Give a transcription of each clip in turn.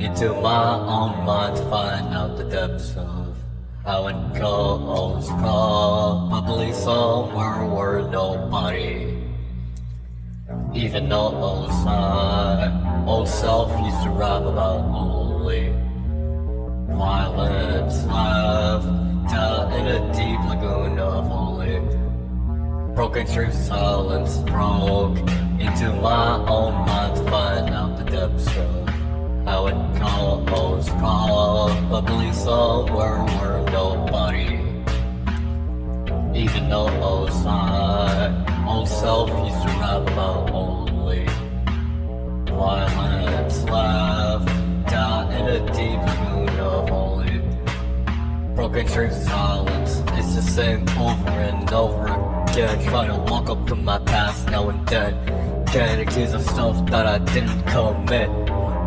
into my own mind to find out the depths of how it goes. Probably somewhere where nobody even knows. My old self used to rap about only violence left down in a deep lagoon of only broken truth. Silence broke into my own mind to find out the depths of how it goes. Probably somewhere where nobody even knows. My old self used to rap about only violence left down in a deep lagoon of only broken truth. Silence, it's the same over and over again. Trying to walk up to my past now and then, getting accused of stuff that I didn't commit.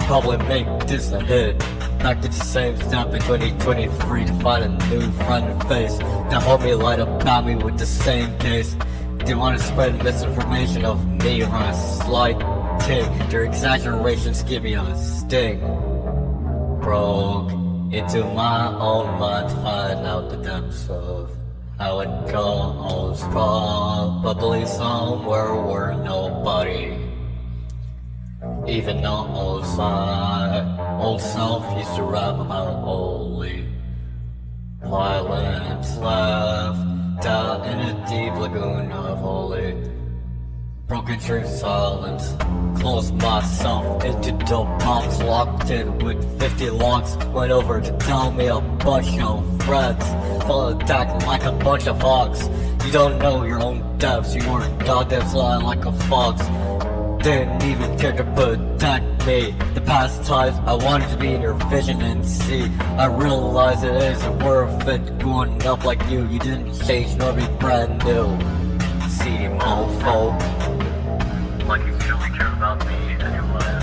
Probably make this a hit. Back to the same step in 2023 to find a new friend and face. Now homie lied about me with the same case. They want to spread misinformation of me or a slight ting. Their exaggerations give me a sting. Broke into my own mind to find out the depths of how it goes. Probably somewhere where nobody even knows. My old self used to rap about only violence left down in a deep lagoon of holy broken truth. Silence, closed myself into the box, locked in with 50 locks. Went over to tell me a bunch of friends fell attacked like a bunch of hawks. You don't know your own depths, you were goddamn flying like a fox. Didn't even care to protect me. The past times I wanted to be in your vision and see. I realized it isn't worth it growing up like you. You didn't change nor be brand new. Seedy mofo. Like you really care about me anyway.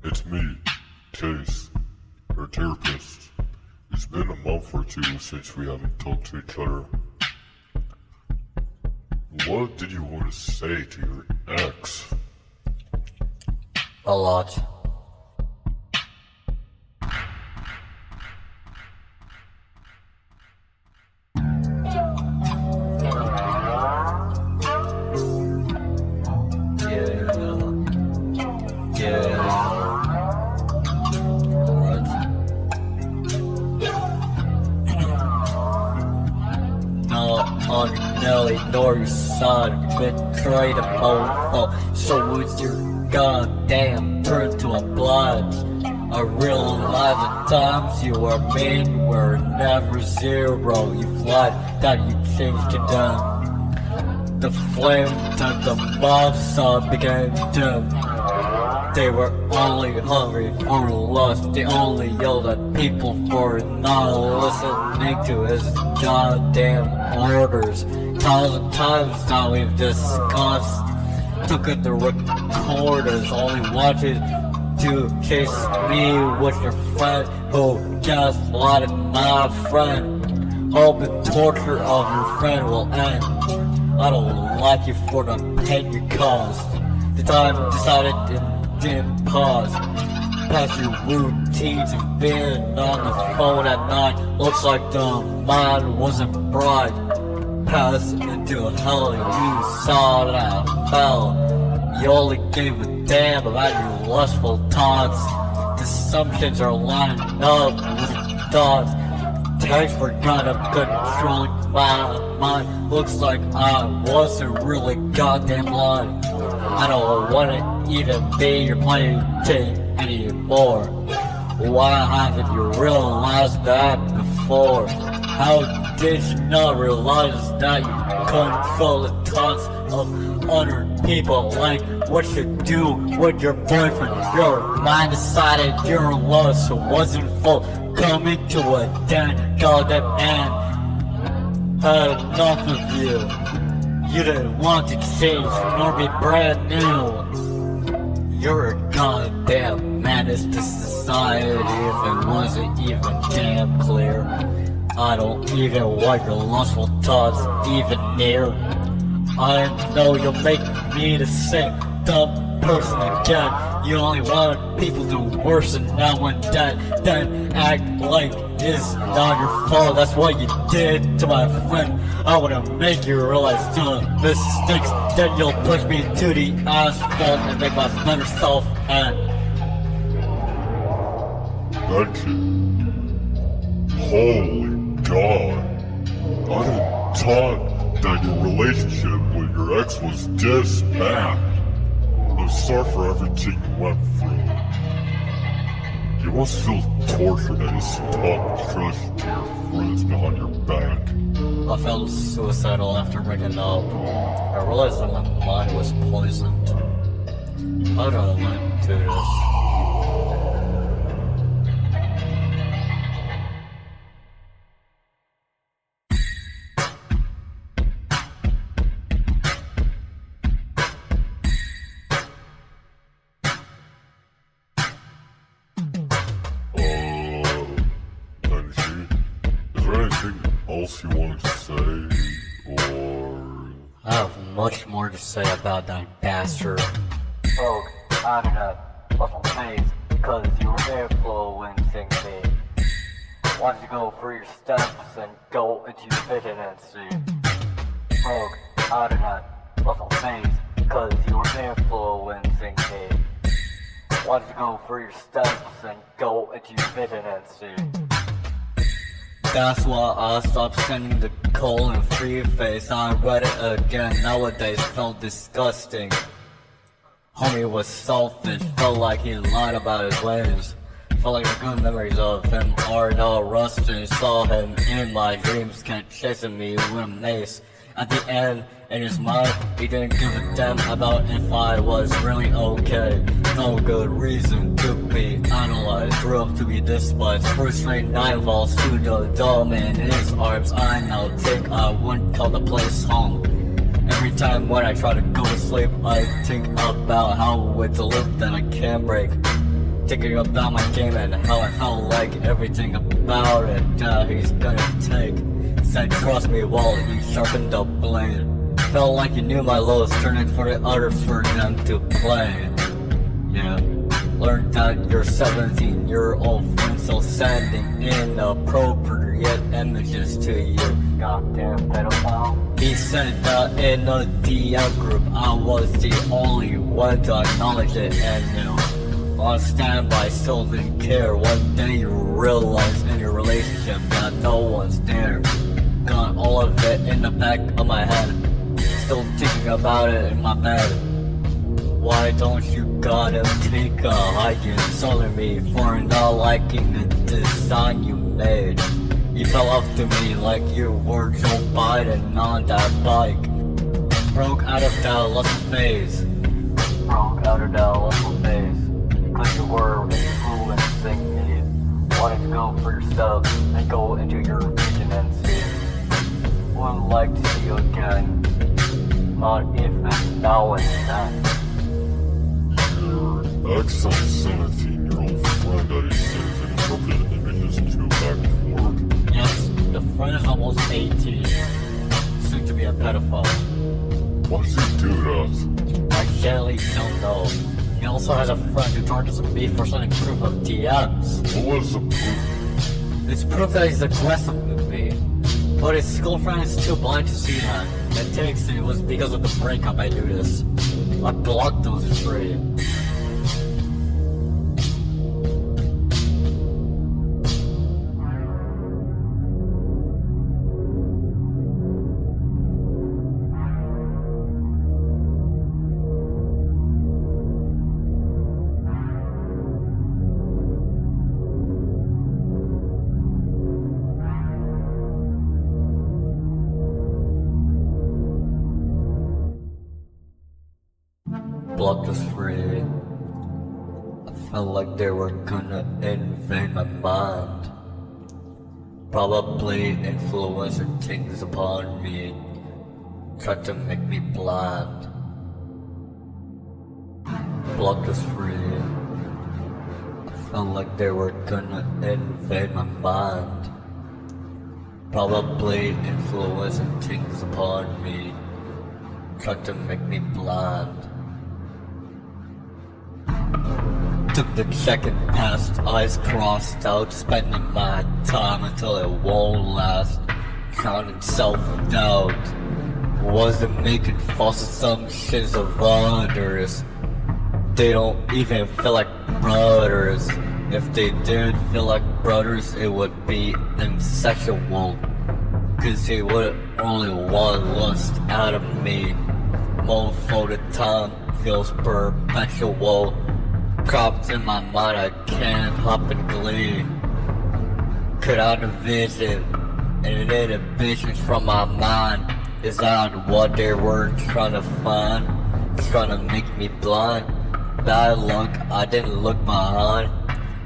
It's me, Chase, your therapist. It's been a month or two since we haven't talked to each other. What did you want to say to your ex? A lot. Nelly, nor your son betrayed a mofo. So was your goddamn turn to a bludge. I realized the times you were mean were never zero. You lied that you changed to them. The flame that the mob saw began dim. They were only hungry for lust. They only yelled at people for not listening to his goddamn orders. 1,000 times now we've discussed. Took at the recorders, only wanted to chase me with your friend who gaslighted my friend. Hope the torture of your friend will end. I don't like you for the pain you caused. The time decided and didn't pause. Past your routines of being on the phone at night. Looks like the mind wasn't bright. Pass into hell, you saw that I fell. You only gave a damn about your lustful taunts. assumptions are lining up with thoughts. Thanks for kind of controlling my mind. Looks like I wasn't really goddamn blind. I don't wanna even be your playing team anymore. Why haven't you realized that before? How did you not realize that you control the thoughts of other people? Like what you do with your boyfriend. Your mind decided your lust wasn't full. Coming to a dead goddamn end. Had enough of you. You didn't want to change nor be brand new. You're a goddamn menace to society if it wasn't even damn clear. I don't even want your lustful thoughts even near. I know you'll make me the same dumb person again. You only want people to worsen now and then act like it's not your fault. That's what you did to my friend. I wanna make you realize your mistakes, then you'll push me to the asphalt and make my better self end. Benji. Holy God. I didn't thought that your relationship with your ex was this bad. I'm sorry for everything you went through. You must feel tortured that you stopped trusting to your friends behind your back. I felt suicidal after breaking up. I realized that my mind was poisoned. How do I let do this? Else you wanted to say, or... I have much more to say about that bastard. Folk, I do not love my face, cause you were influencing me. Why don't you go for your steps and go into your vision and see? Folk, I do not love my face, cause you were influencing me. Why don't you go for your steps and go into your vision and see? That's why I stopped sending the colon free face. I read it again, nowadays felt disgusting. Homie was selfish, felt like he lied about his ways. Felt like the good memories of him are now rusted. Saw him in my dreams, kept chasing me with a mace. At the end, in his mind, he didn't give a damn about if I was really okay. No good reason to be analyzed, grew up to be despised. First straight night falls to the dome in his arms. I now think I wouldn't call the place home. Every time when I try to go to sleep, I think about how it's a loop that I can't break. Thinking about my game and how I felt like everything about it he's gonna take. Said trust me while he sharpened the blade. Felt like you knew my lows, turning for the others for them to play. Yeah, learned that your 17-year-old friend still sending inappropriate images to you. Goddamn pedophile. He said that in a DM group I was the only one to acknowledge it and knew. On standby, still didn't care. One day you realize in your relationship that no one's there. Got all of it in the back of my head. Still thinking about it in my bed. Why don't you gotta take a hike insulting me for not liking the design you made? You fell off to me like you were Joe Biden on that bike. Broke out of that lustful phase. Broke out of that lustful phase. Cause you were influencing me. Wanted to go for yourself and go into your vision and see. Would like to see you again. Not if and now and then. Your ex-son 17-year-old friend that he sends inappropriate images to back and forth. Yes, the friend is almost 18. Soon to be a pedophile. Why does he do that? I generally don't know. He also has a friend who targets me for sending proof of DMs. What was the proof? It's proof that he's aggressive with me. But his school friend is too blind to see that. And thinks it was because of the breakup I do this. I blocked those three. blocked us free. I felt like they were gonna invade my mind, probably influencing things upon me, tried to make me blind. Blocked us free. I felt like they were gonna invade my mind, probably influencing things upon me, tried to make me blind. Took the second past, eyes crossed out, spending my time until it won't last. Drowning self-doubt, wasn't making false assumptions of others. They don't even feel like brothers. If they did feel like brothers, it would be insexual, cause they would only want lust out of me. Mofo, the time feels perpetual. Cropped in my mind, I can't hop and glee. Cut out the vision and inhibitions from my mind. Is that what they were trying to find? Trying to make me blind. Bad luck, I didn't look behind.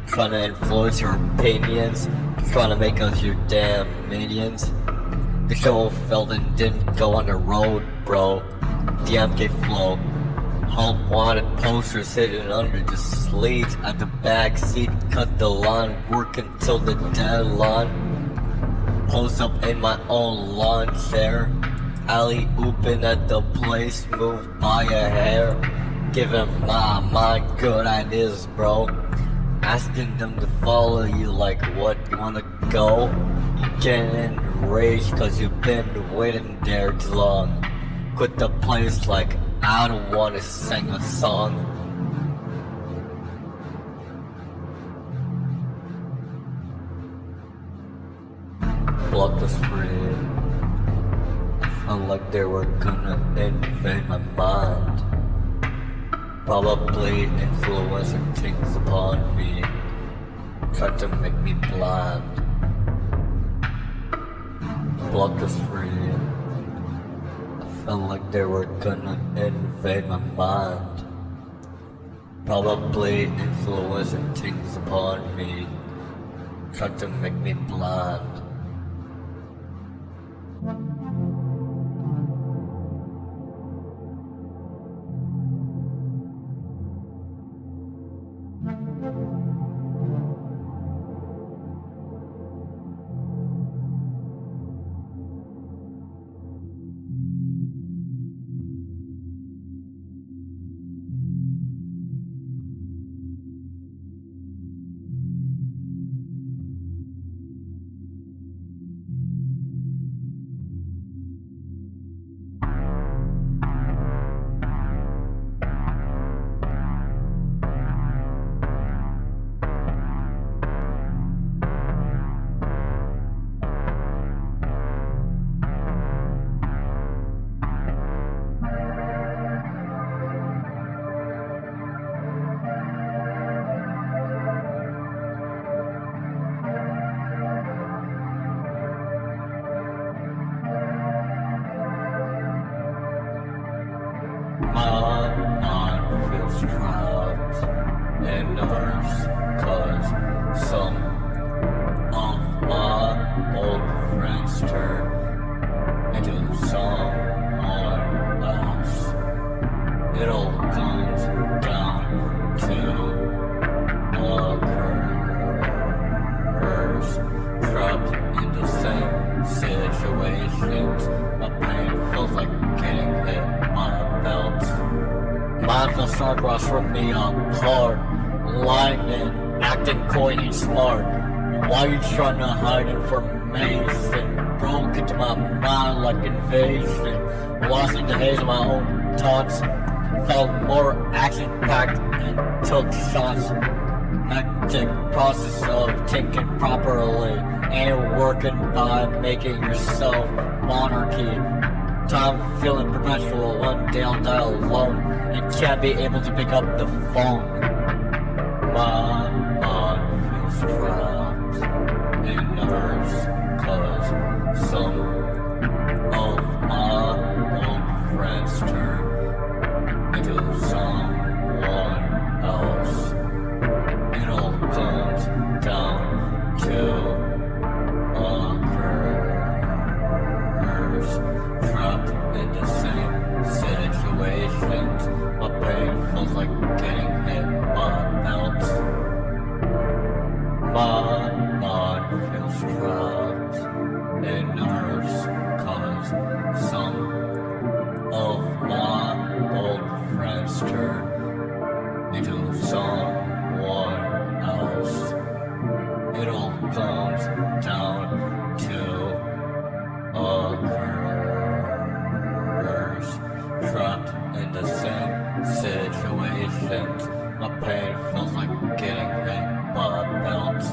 Trying to influence your opinions, trying to make us your damn minions. The show failed and didn't go on the road, bro. The MK flow. Help wanted posters hidden under the sleeves at the back seat. Cut the line, work until the deadline. Post up in my own lawn chair. Alley ooping at the place, moved by a hair. Giving my mind good ideas, bro. Asking them to follow you like what, you wanna go? You getting enraged cause you've been waiting there too long. Quit the place like I don't wanna sing a song. Blocked us free. I felt like they were gonna invade my mind, probably influencing things upon me, tried to make me blind. Blocked us free. I felt like they were gonna invade my mind, probably influencing things upon me, tried to make me blind. My mind feels trapped in hers, cause some of my old friends turn into someone else. It all comes down to a curse, trapped in the same situations. My pain feels like getting hit by a belt. Mine feels star-crossed from me apart, lying and acting coy and smart. Why you trying to hide information? Broke into my mind like invasion. Lost in the haze of my own thoughts. Felt more action-packed and took shots. Hectic process of thinking properly. Ain't working by making yourself monarchy. Time feeling perpetual, one day I'll die alone and can't be able to pick up the phone. My mind feels trapped in hers, cause some of my old friends turn into some belts. My pain feels like getting hit by belts. My mind feels trapped in nerves, cause some of my old friends turned into someone else. It all comes down to a curse, trapped in the same situations. My pain feels like getting hit by belts.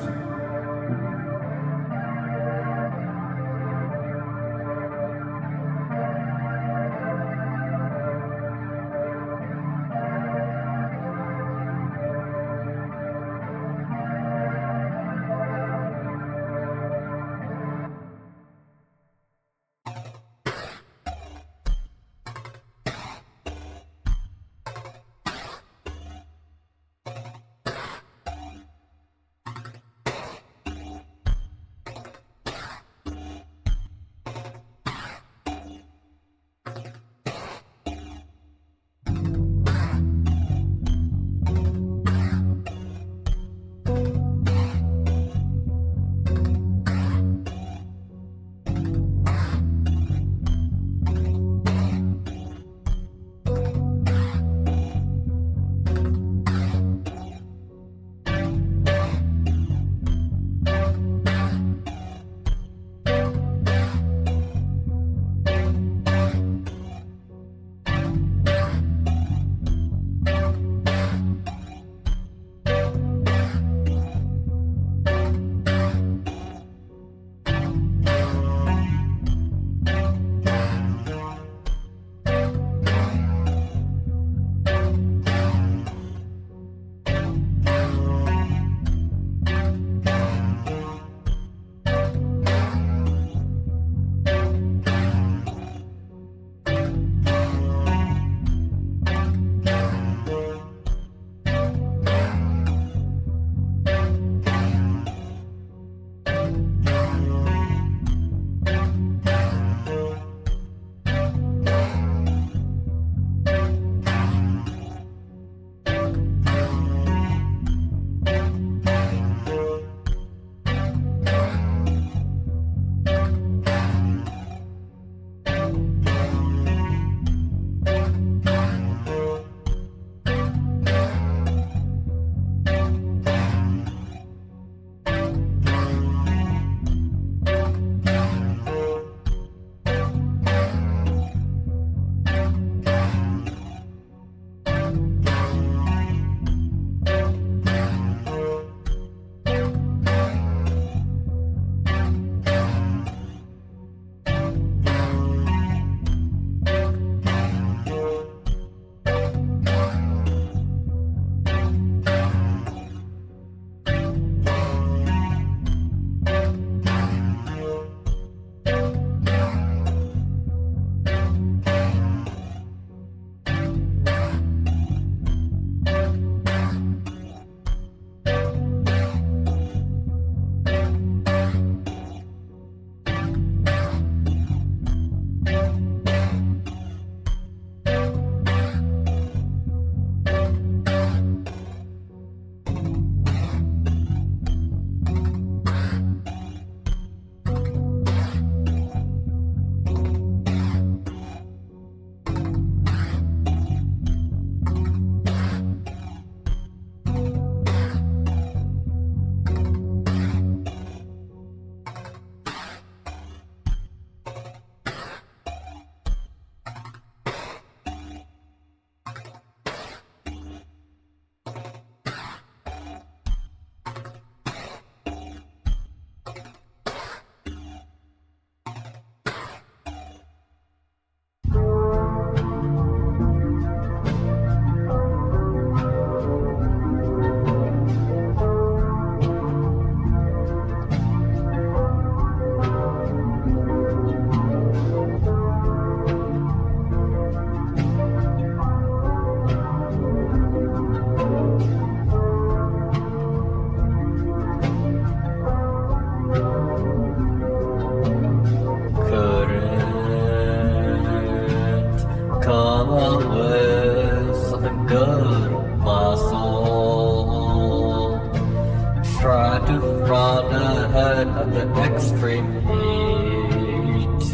of the extreme heat.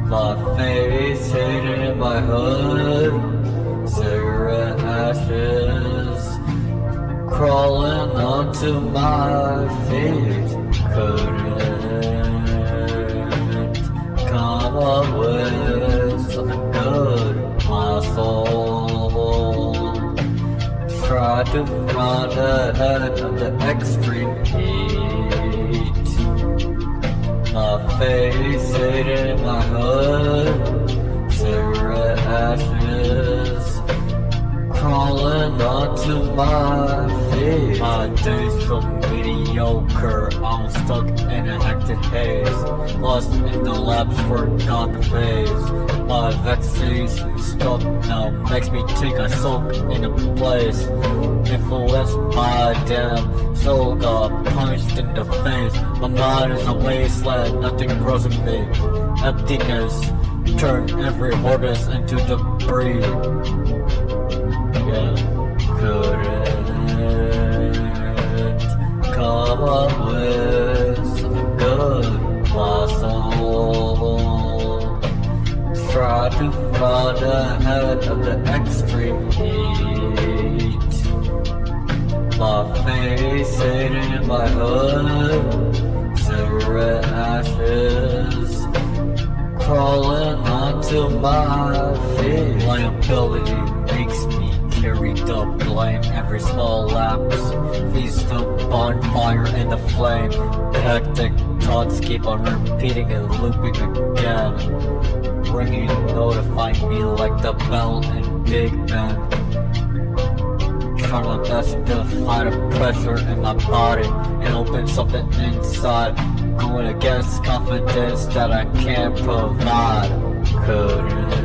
My face hidden in my hood, cigarette ashes crawling onto my feet. Couldn't come up with something good. My soul tried to run ahead of the extreme heat. My face hidden in my hood, cigarette ashes crawling onto my feet. My days from mediocre, I was stuck in a hectic haze, lost in the labs, forgot the phase. My vexation stuck now makes me think I soak in a place, influenced by damn soul, got punched in the face. My mind is a wasteland, nothing grows in me. Emptiness turned every mortis into debris. Yeah, couldn't come up with something good. My soul tried to run ahead of the extreme heat. My face hidden in my hood, cigarette ashes crawling onto my feet. Liability makes me carry the blame. Every small lapse feeds the bonfire in the flame. The hectic thoughts keep on repeating and looping again, ringing, notifying me like the bell in Big Ben. Trying my best to fight the pressure in my body and open something inside, going against confidence that I can't provide. Couldn't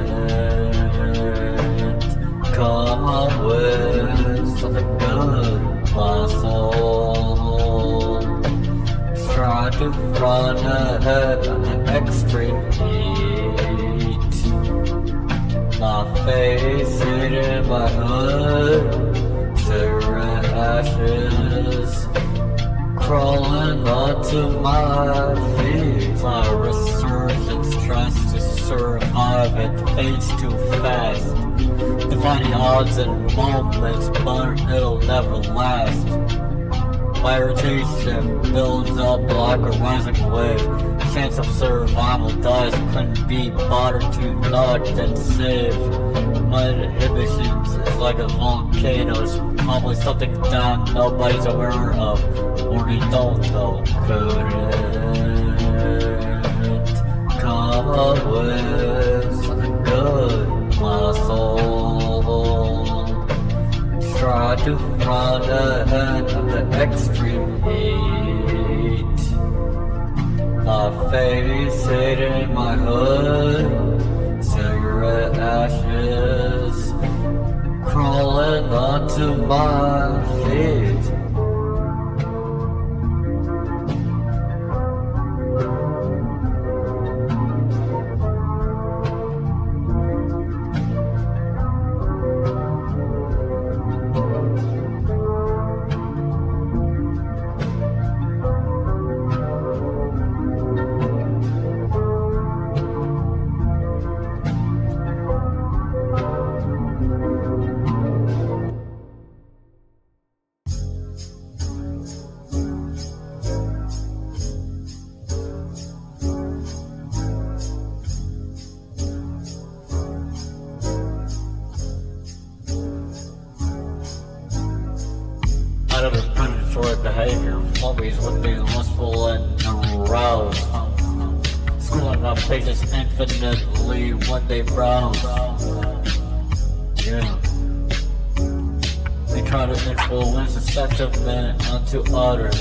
come up with something good. My soul tried to run ahead of the extreme heat. My face hidden in my hood, cigarette ashes crawling onto my feet. My resurgence tries to survive, it fades too fast, dividing odds and moments, but it'll never last. My irritation builds up like a rising wave. Chance of survival dies, couldn't be bothered to nudge and save. My inhibitions is like a volcano, it's probably something that nobody's aware of, or they don't know. Couldn't come up with something good. My soul tried to run ahead of the extreme heat. My face hidden in my hood, cigarette ashes crawling onto my feet. Out of predatory behavior, homies would be lustful and aroused, schooling our pages infinitely when they browse. Yeah, they try to influence the sentiment onto others,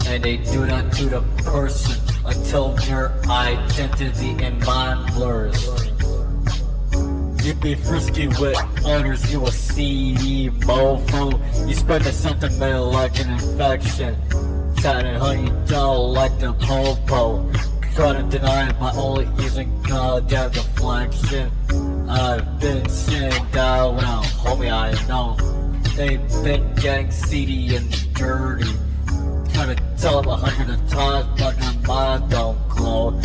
and they do that to the person until their identity and mind blurs. You be frisky with others, you a seedy mofo. You spread the sentiment like an infection, trying to hunt you down like the popo. Try to deny it by only using goddamn deflection. I've been sitting down now, homie, I know They've been getting seedy and dirty. Try to tell them 100 times, but their minds don't glow.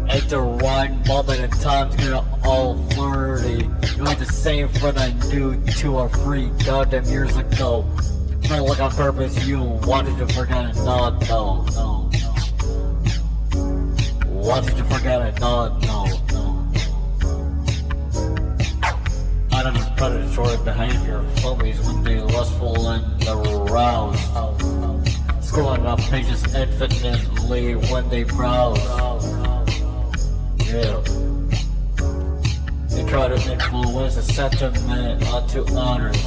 Ain't the right moment in time to get all flirty. You ain't the same friend I knew 2 or 3 goddamn years ago. Trying to look on purpose, you wanted to forget it, no. Wanted to forget it, no. I don't know predatory behavior, homies when they lustful and aroused. Scrolling up pages infinitely when they browse. Yeah. They try to influence the sentiment onto others.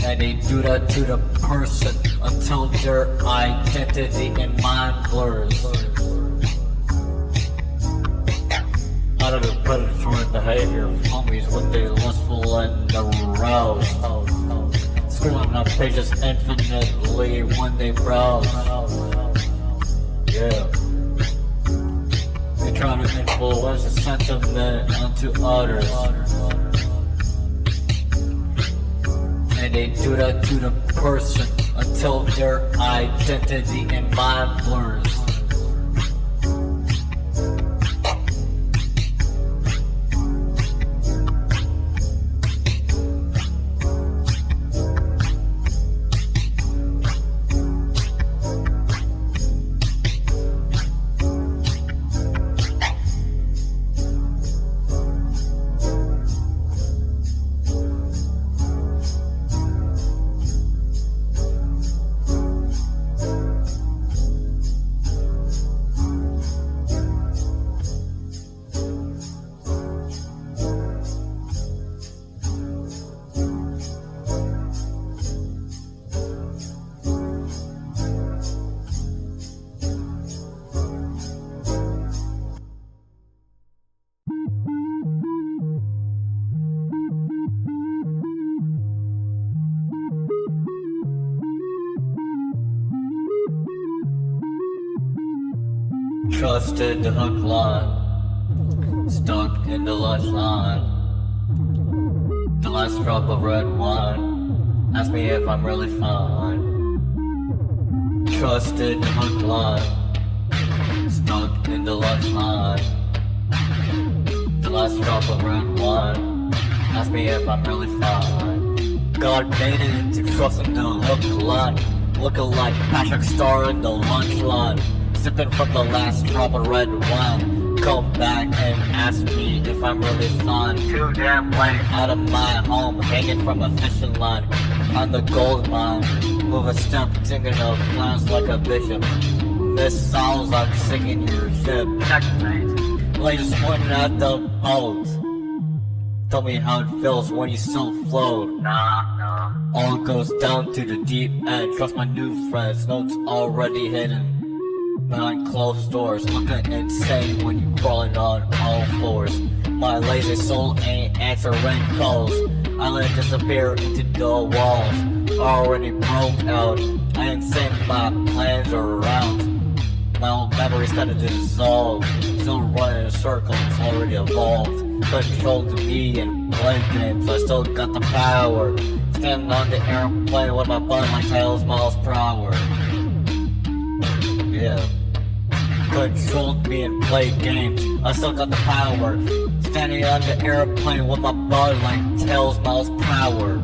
And they do that to the person until their identity and mind blurs. Out of the predatory behavior, homies when they lustful and aroused. Scrolling up pages infinitely when they browse. Yeah. They try to influence the sentiment onto others. And they do that to the person until their identity and mind blurs. Trusted the hook line, stuck in the lunch line. The last drop of red wine, ask me if I'm really fine. Trusted the hook line, stuck in the lunch line. The last drop of red wine, ask me if I'm really fine. God made it into trusting the hook line, looking like Patrick Star in the lunch line. Sipping from the last drop of red wine. Come back and ask me if I'm really fine. Too damn late out of my home, hanging from a fishing line on the gold mine. Move a step, thinking of plans like a bishop. Missiles, I'm sinking your ship. Checkmate. Ladies pointing at the boat. Tell me how it feels when you still float. Nah. All goes down to the deep end. Trust my new friends, notes already hidden behind closed doors, looking insane when you crawling on all fours. My lazy soul ain't answering calls. I let it disappear into the walls. Already broke out. I ain't sent my plans around. My old memories kinda dissolved. Still running in circles, already evolved. Controlled me and play games, I still got the power. Standing on the airplane with my bun like tails miles per hour. Yeah. Controlled me and played games, I still got the power. Standing on the airplane with my body like tails miles per hour.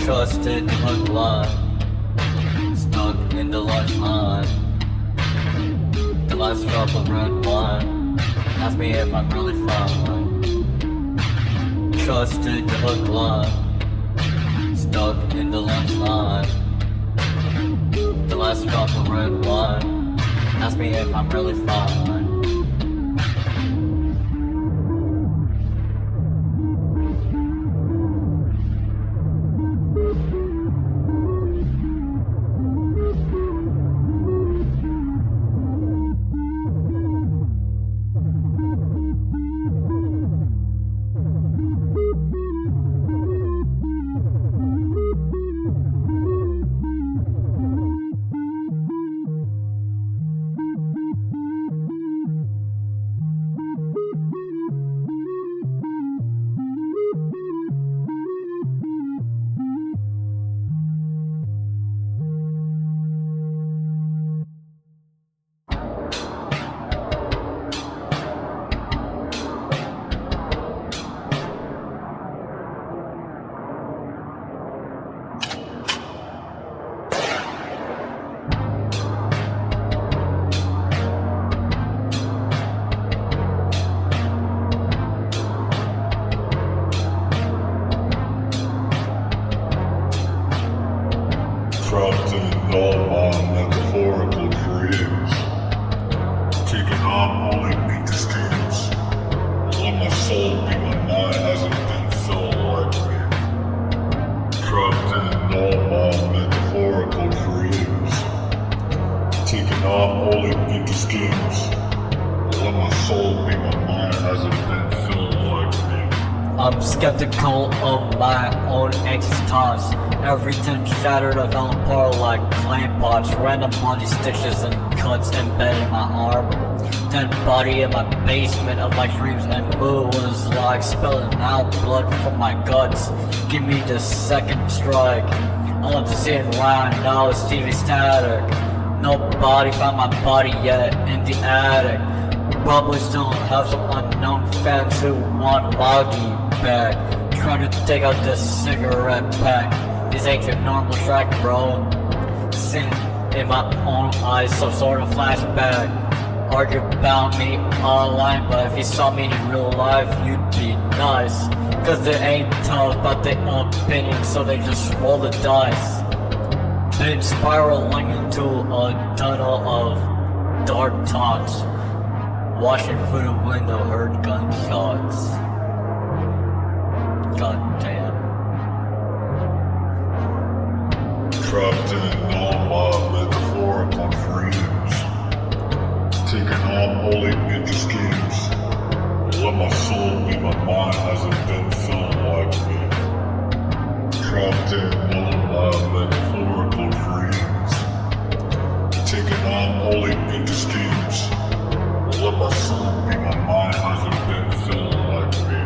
Trusted hook line, stuck in the lunch line. The last drop of red wine, ask me if I'm really fine. Trusted hook line, stuck in the lunch line. The last drop of red wine, ask me if I'm really fine. I'm skeptical of my own anxious thoughts. Everything shattered, I fell apart like clay pots. Random bloody stitches and cuts embedded in my arm. Dead body in my basement of my dreams, and mood was like spilling out blood from my guts. Give me the second strike. All I'm seeing right now is TV static. Nobody found my body yet in the attic. Probably still have some unknown fans who want Moggy back. Trying to take out this cigarette pack. This ain't your normal track, bro. Seen in my own eyes, some sort of flashback. Argue about me online, but if you saw me in real life, you'd be nice. Cause they ain't tough about their opinion, so they just roll the dice. Then spiraling into a tunnel of dark thoughts. Watching through the window, heard gunshots. God damn. Trapped in all my metaphorical dreams, taking on holy ninja schemes. Let my soul be my mind, hasn't been feeling like me. Trapped in all my metaphorical dreams, taking on holy ninja schemes. Let my soul be my mind, hasn't been feeling like me.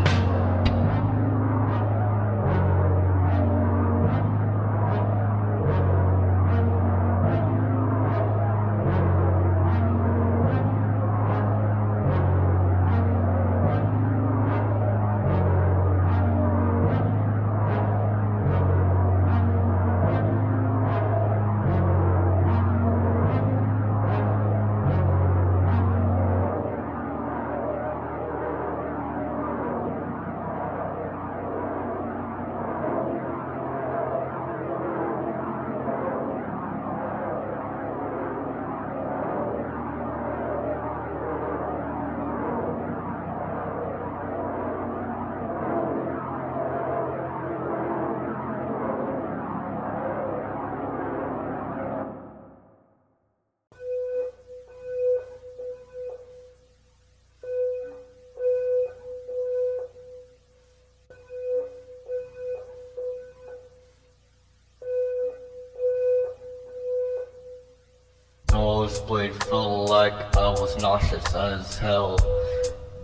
Nosebleed felt like I was nauseous as hell.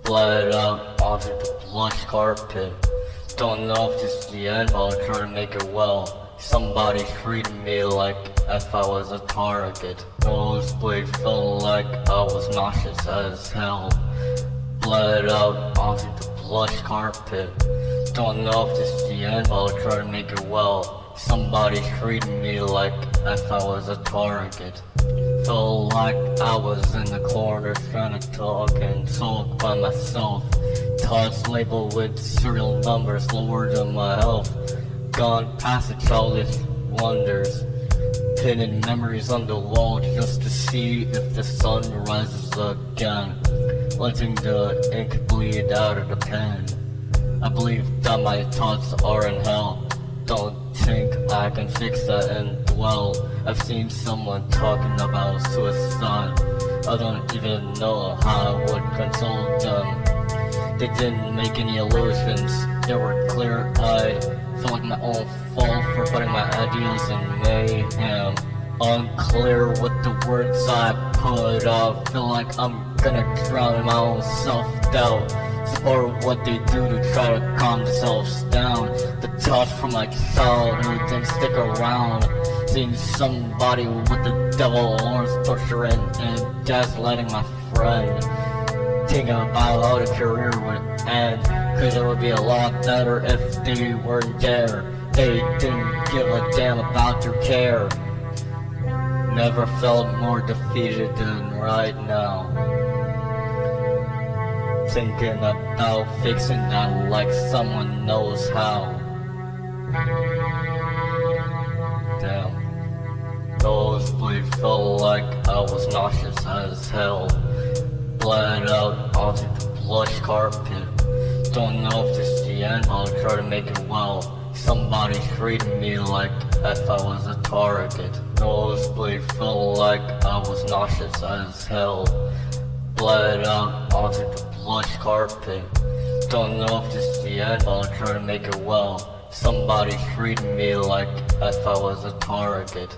Bled out onto the plush carpet. Don't know if this is the end, but I'll try to make it well. Somebody treated me like if I was a target. Nosebleed felt like I was nauseous as hell. Bled out onto the plush carpet. Don't know if this is the end, but I'll try to make it well. Somebody treated me like if I was a target. Felt like I was in the corner trying to talk and sulk by myself. Thoughts labeled with serial numbers lower than my health. Gone past the childish wonders. Pinning memories on the wall just to see if the sun rises again. Letting the ink bleed out of the pen. I believe that my thoughts are in hell. Don't think I can fix that and dwell. I've seen someone talking about suicide. I don't even know how I would console them. They didn't make any illusions, they were clear-eyed. Felt like my own fault for putting my ideals in mayhem. Unclear with the words I put out. Feel like I'm gonna drown in my own self-doubt. Support what they do to try to calm themselves down. The thoughts from my childhood didn't stick around. Seeing somebody with the devil horns torturing and gaslighting my friend. Thinking about how the career would end, cause it would be a lot better if they weren't there. They didn't give a damn about their care. Never felt more defeated than right now. Thinking about fixing that like someone knows how. Damn. Nosebleed felt like I was nauseous as hell. Bled out onto the plush carpet. Don't know if this is the end, but I'll try to make it well. Somebody treated me like if I was a target. Nosebleed felt like I was nauseous as hell. Bled out onto the plush carpet. Don't know if this is the end, but I'll try to make it well. Somebody treated me like if I was a target.